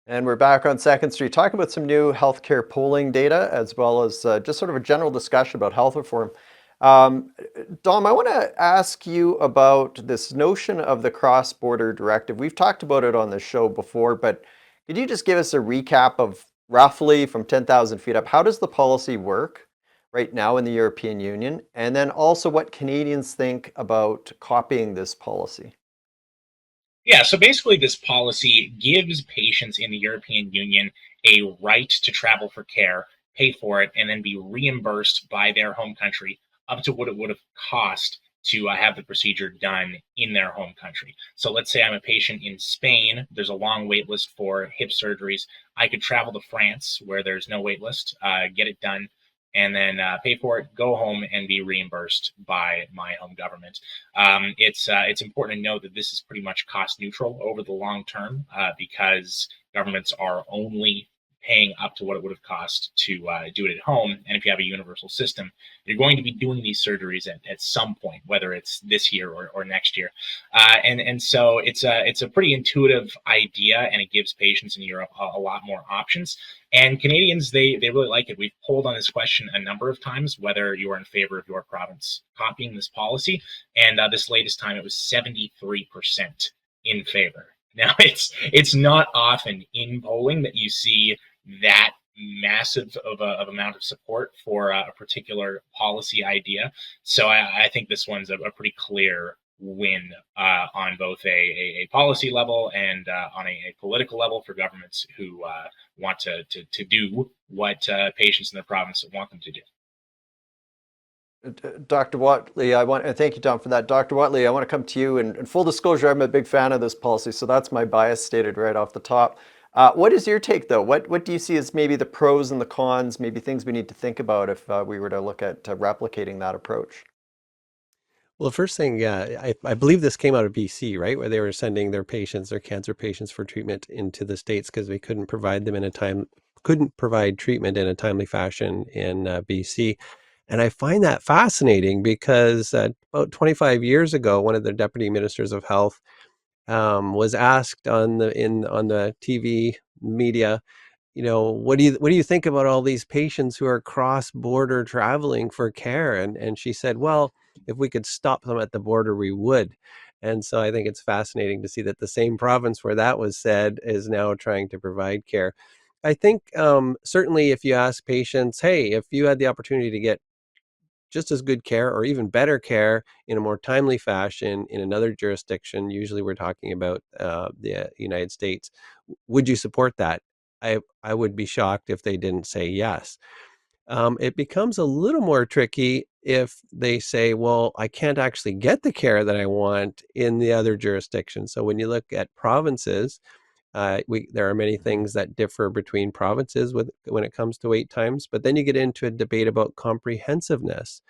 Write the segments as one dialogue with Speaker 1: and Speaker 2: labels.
Speaker 1: And we're back on Second Street talking about some new healthcare polling data as well as just sort of a general discussion about health reform. Um, Dom, I want to ask you about this notion of the cross-border directive. We've talked about it on the show before, but could you just give us a recap of roughly from 10,000 feet up, how does the policy work right now in the European Union? And then also what Canadians think about copying this policy?
Speaker 2: Yeah, so basically, this policy gives patients in the European Union a right to travel for care, pay for it, and then be reimbursed by their home country up to what it would have cost to have the procedure done in their home country. So let's say I'm a patient in Spain, there's a long wait list for hip surgeries. I could travel to France where there's no wait list, get it done, and then pay for it, go home, and be reimbursed by my home government. It's important to note that this is pretty much cost neutral over the long term because governments are only paying up to what it would have cost to do it at home. And if you have a universal system, you're going to be doing these surgeries at some point, whether it's this year or next year. And so it's a pretty intuitive idea, and it gives patients in Europe a lot more options. And Canadians, they really like it. We've polled on this question a number of times, whether you are in favor of your province copying this policy. And this latest time, it was 73% in favor. Now, it's not often in polling that you see that massive of amount of support for a particular policy idea. So I think this one's a pretty clear win on both a policy level and on a political level for governments who want to do what patients in the province want them to do.
Speaker 1: Dr. Whatley, I want, and thank you, Tom, for that. Dr. Whatley, I want to come to you. And full disclosure, I'm a big fan of this policy, so that's my bias stated right off the top. What is your take, though? What do you see as maybe the pros and the cons, maybe things we need to think about if we were to look at replicating that approach?
Speaker 3: Well, the first thing, I believe this came out of BC, right, where they were sending their patients, their cancer patients, for treatment into the States because they couldn't provide treatment in a timely fashion in BC. And I find that fascinating because about 25 years ago, one of the deputy ministers of health was asked on the TV media, what do you think about all these patients who are cross-border traveling for care? And she said, well, if we could stop them at the border, we would. And so I think it's fascinating to see that the same province where that was said is now trying to provide care. I think certainly if you ask patients, hey, if you had the opportunity to get just as good care or even better care in a more timely fashion in another jurisdiction, usually we're talking about the United States, would you support that? I would be shocked if they didn't say yes. It becomes a little more tricky if they say, well, I can't actually get the care that I want in the other jurisdiction. So when you look at provinces, there are many things that differ between provinces when it comes to wait times, but then you get into a debate about comprehensiveness.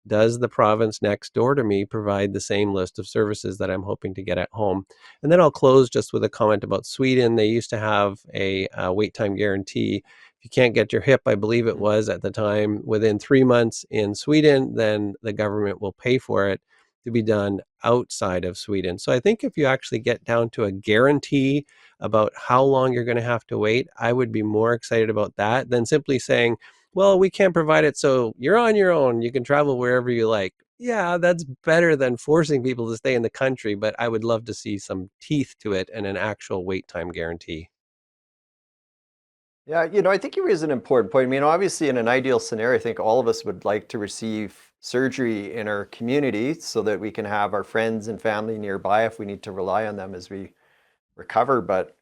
Speaker 3: Does the province next door to me provide the same list of services that I'm hoping to get at home? And then I'll close just with a comment about Sweden. They used to have a wait time guarantee. If you can't get your hip, I believe it was at the time, within 3 months in Sweden, then the government will pay for it to be done outside of Sweden. So I think if you actually get down to a guarantee about how long you're going to have to wait, I would be more excited about that than simply saying, well, we can't provide it, so you're on your own. You can travel wherever you like. Yeah, that's better than forcing people to stay in the country, but I would love to see some teeth to it and an actual wait time guarantee.
Speaker 1: Yeah, I think you raise an important point. I mean, obviously, in an ideal scenario, I think all of us would like to receive surgery in our community so that we can have our friends and family nearby if we need to rely on them as we recover. But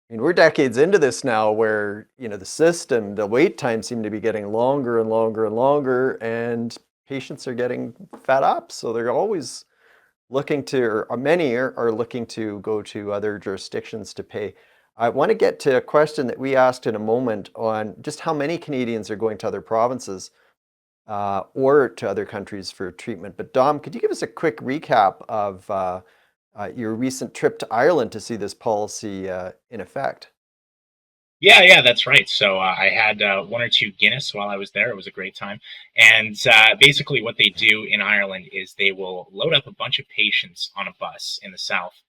Speaker 1: I mean, we're decades into this now where, the system, the wait times seem to be getting longer and longer and longer, and patients are getting fed up. So they're always looking to, or many are looking to go to other jurisdictions to pay. I want to get to a question that we asked in a moment on just how many Canadians are going to other provinces or to other countries for treatment. But Dom, could you give us a quick recap of your recent trip to Ireland to see this policy in effect?
Speaker 2: Yeah, that's right. So I had one or two Guinness while I was there. It was a great time. And basically, what they do in Ireland is they will load up a bunch of patients on a bus in the south,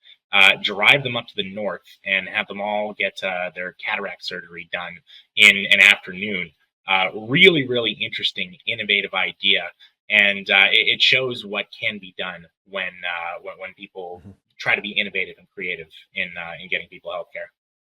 Speaker 2: drive them up to the north and have them all get their cataract surgery done in an afternoon. Really, really interesting, innovative idea, and it shows what can be done when people
Speaker 1: Mhm.
Speaker 2: try to be innovative and creative in getting people healthcare.